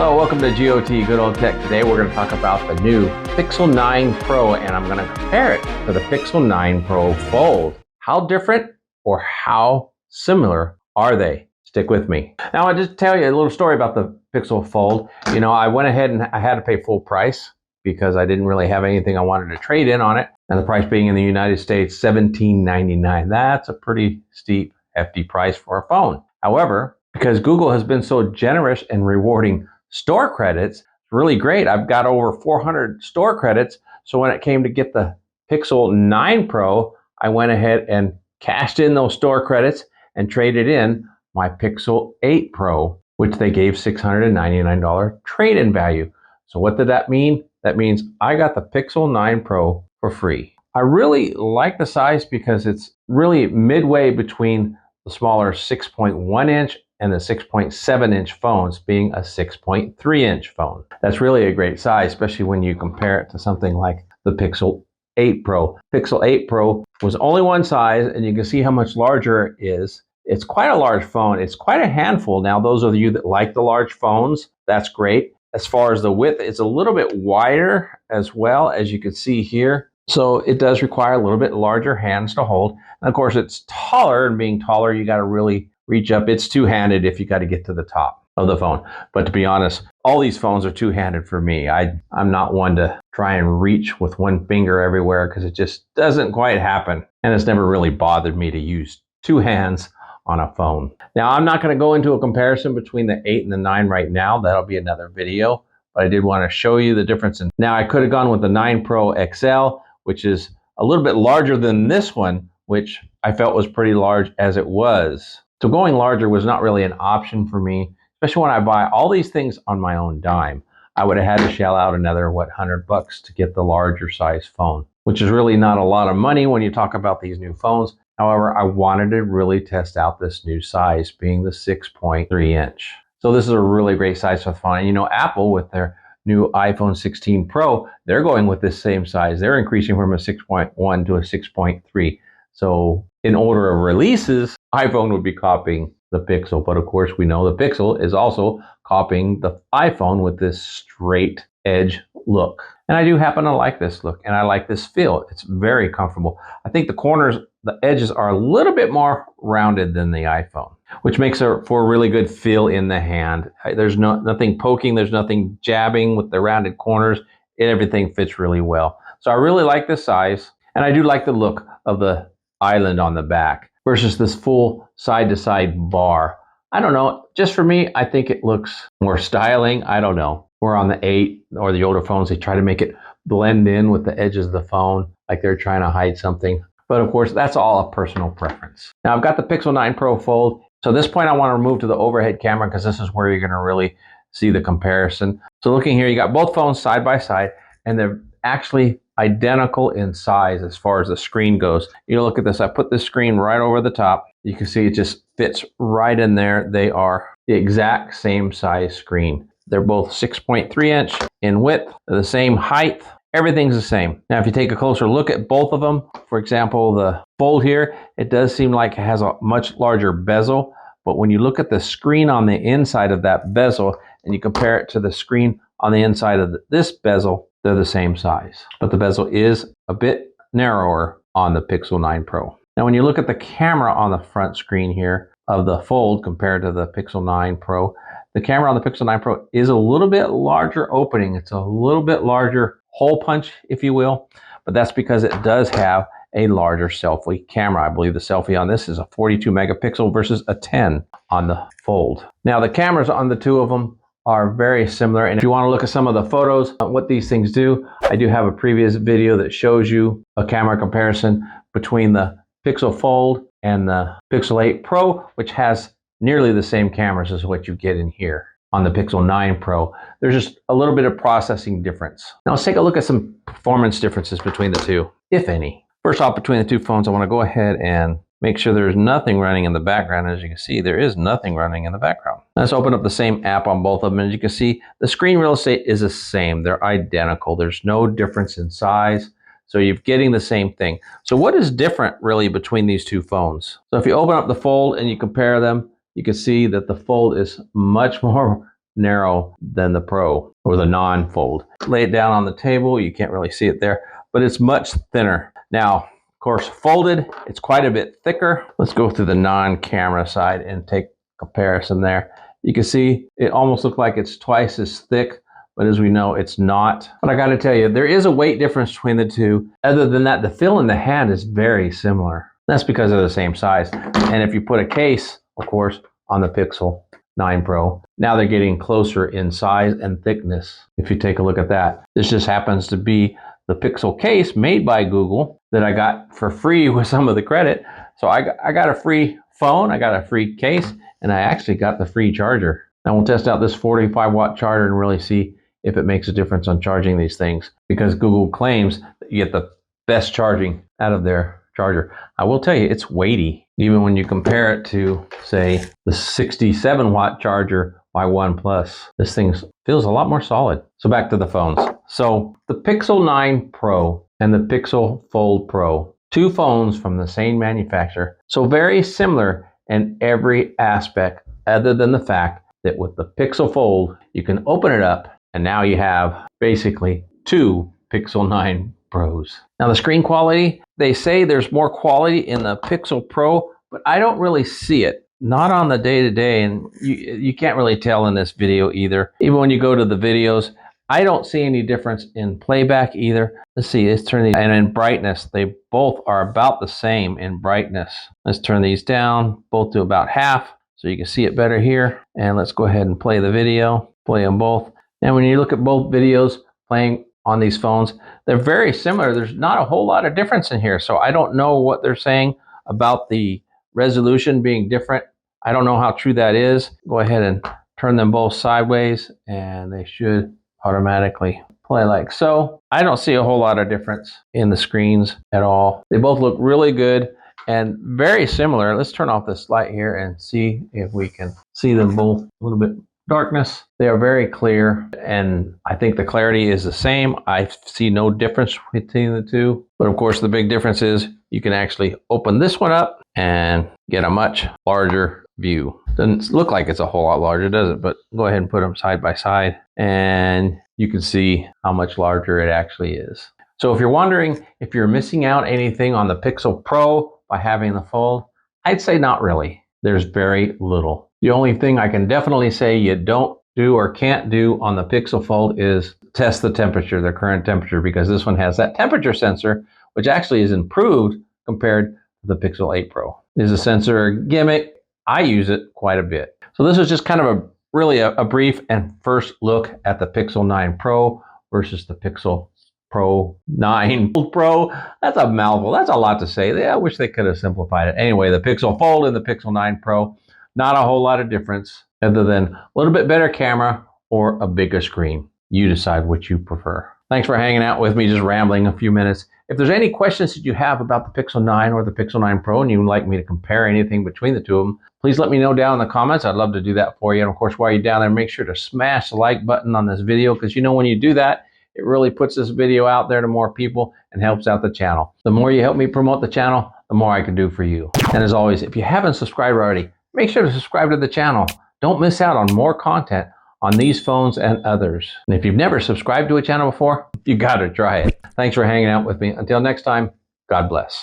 Hello, welcome to GOT Good Old Tech. Today we're going to talk about the new Pixel 9 Pro, and I'm going to compare it to the Pixel 9 Pro Fold. How different or how similar are they? Stick with me. Now I'll just tell you a little story about the Pixel Fold. You know, I went ahead and I had to pay full price because I didn't really have anything I wanted to trade in on it. And the price being in the United States, $17.99. That's a pretty steep, hefty price for a phone. However, because Google has been so generous in rewarding store credits, it's really great. I've got over 400 store credits. So when it came to get the Pixel 9 Pro, I went ahead and cashed in those store credits and traded in my Pixel 8 Pro, which they gave $699 trade-in value. So what did that mean? That means I got the Pixel 9 Pro for free. I really like the size because it's really midway between the smaller 6.1 inch and the 6.7 inch phones being a 6.3 inch phone. That's really a great size, especially when you compare it to something like the Pixel 8 Pro. Pixel 8 Pro was only one size, and you can see how much larger it is. It's quite a large phone. It's quite a handful. Now, those of you that like the large phones, that's great. As far as the width, it's a little bit wider as well, as you can see here. So it does require a little bit larger hands to hold. And of course, it's taller, and being taller, you got to really reach up. It's two-handed if you got to get to the top of the phone. But to be honest, all these phones are two-handed for me. I'm not one to try and reach with one finger everywhere because it just doesn't quite happen. And it's never really bothered me to use two hands on a phone. Now, I'm not going to go into a comparison between the 8 and the 9 right now. That'll be another video. But I did want to show you the difference. Now, I could have gone with the 9 Pro XL, which is a little bit larger than this one, which I felt was pretty large as it was. So going larger was not really an option for me, especially when I buy all these things on my own dime. I would have had to shell out another, $100 to get the larger size phone, which is really not a lot of money when you talk about these new phones. However, I wanted to really test out this new size, being the 6.3 inch. So this is a really great size for the phone. And you know, Apple with their new iPhone 16 Pro, they're going with this same size. They're increasing from a 6.1 to a 6.3. So in order of releases, iPhone would be copying the Pixel. But of course, we know the Pixel is also copying the iPhone with this straight edge look. And I do happen to like this look, and I like this feel. It's very comfortable. I think the corners, the edges are a little bit more rounded than the iPhone, which makes it for a really good feel in the hand. There's nothing poking, there's nothing jabbing with the rounded corners. Everything fits really well. So I really like this size, and I do like the look of the island on the back versus this full side-to-side bar. I don't know, just for me, I think it looks more styling. I don't know. Or on the 8 or the older phones, they try to make it blend in with the edges of the phone, like they're trying to hide something. But of course, that's all a personal preference. Now I've got the Pixel 9 Pro Fold. So at this point, I want to move to the overhead camera because this is where you're going to really see the comparison. So looking here, you got both phones side by side, and they're actually identical in size as far as the screen goes. You look at this, I put this screen right over the top. You can see it just fits right in there. They are the exact same size screen. They're both 6.3 inch in width, the same height. Everything's the same. Now, if you take a closer look at both of them, for example, the Fold here, it does seem like it has a much larger bezel. But when you look at the screen on the inside of that bezel and you compare it to the screen on the inside of this bezel, they're the same size. But the bezel is a bit narrower on the Pixel 9 Pro. Now, when you look at the camera on the front screen here of the Fold compared to the Pixel 9 Pro, the camera on the Pixel 9 Pro is a little bit larger opening. It's a little bit larger hole punch, if you will, but that's because it does have a larger selfie camera. I believe the selfie on this is a 42 megapixel versus a 10 on the Fold. Now, the cameras on the two of them are very similar, and if you want to look at some of the photos, what these things do, I do have a previous video that shows you a camera comparison between the Pixel Fold and the Pixel 8 Pro, which has nearly the same cameras as what you get in here on the Pixel 9 Pro. There's just a little bit of processing difference. Now let's take a look at some performance differences between the two, if any. First off, between the two phones, I want to go ahead and make sure there's nothing running in the background. As you can see, there is nothing running in the background. Let's open up the same app on both of them. As you can see, the screen real estate is the same. They're identical. There's no difference in size. So you're getting the same thing. So what is different really between these two phones? So if you open up the Fold and you compare them, you can see that the Fold is much more narrow than the Pro or the non-fold. Lay it down on the table. You can't really see it there, but it's much thinner. Now, of course, folded, it's quite a bit thicker. Let's go through the non-camera side and take a comparison there. You can see it almost looks like it's twice as thick, but as we know, it's not. But I got to tell you, there is a weight difference between the two. Other than that, the feel in the hand is very similar. That's because they're the same size. And if you put a case, of course, on the Pixel 9 Pro, now they're getting closer in size and thickness. If you take a look at that, this just happens to be the Pixel case made by Google that I got for free with some of the credit. So I got a free phone, I got a free case, and I actually got the free charger. Now we'll test out this 45-watt charger and really see if it makes a difference on charging these things, because Google claims that you get the best charging out of their charger. I will tell you, it's weighty. Even when you compare it to, say, the 67-watt charger by Oneplus, this thing feels a lot more solid. So back to the phones. So the Pixel 9 Pro and the Pixel Fold Pro, two phones from the same manufacturer. So very similar in every aspect, other than the fact that with the Pixel Fold, you can open it up and now you have basically two Pixel 9 Pros. Now the screen quality, they say there's more quality in the Pixel Pro, but I don't really see it. Not on the day-to-day, and you can't really tell in this video either. Even when you go to the videos, I don't see any difference in playback either. Let's see, let's turn these, and in brightness, they both are about the same in brightness. Let's turn these down, both to about half, so you can see it better here. And let's go ahead and play the video, play them both. And when you look at both videos playing on these phones, they're very similar. There's not a whole lot of difference in here. So I don't know what they're saying about the resolution being different. I don't know how true that is. Go ahead and turn them both sideways and they should automatically play like so. I don't see a whole lot of difference in the screens at all. They both look really good and very similar. Let's turn off this light here and see if we can see them both a little bit. Darkness, they are very clear, and I think the clarity is the same. I see no difference between the two, but of course the big difference is you can actually open this one up and get a much larger view. Doesn't look like it's a whole lot larger, does it? But go ahead and put them side by side and you can see how much larger it actually is. So if you're wondering if you're missing out anything on the Pixel Pro by having the Fold, I'd say not really. There's very little. The only thing I can definitely say you don't do or can't do on the Pixel Fold is test the temperature, the current temperature, because this one has that temperature sensor, which actually is improved compared to the Pixel 8 Pro. Is a sensor gimmick. I use it quite a bit. So this is just kind of really a brief and first look at the Pixel 9 Pro versus the Pixel Pro 9 Pro. That's a mouthful. That's a lot to say. I wish they could have simplified it. Anyway, the Pixel Fold and the Pixel 9 Pro, not a whole lot of difference other than a little bit better camera or a bigger screen. You decide what you prefer. Thanks for hanging out with me, just rambling a few minutes. If there's any questions that you have about the Pixel 9 or the Pixel 9 Pro and you would like me to compare anything between the two of them, please let me know down in the comments. I'd love to do that for you. And of course, while you're down there, make sure to smash the like button on this video, because you know when you do that, it really puts this video out there to more people and helps out the channel. The more you help me promote the channel, the more I can do for you. And as always, if you haven't subscribed already, make sure to subscribe to the channel. Don't miss out on more content on these phones and others. And if you've never subscribed to a channel before, you gotta try it. Thanks for hanging out with me. Until next time, God bless.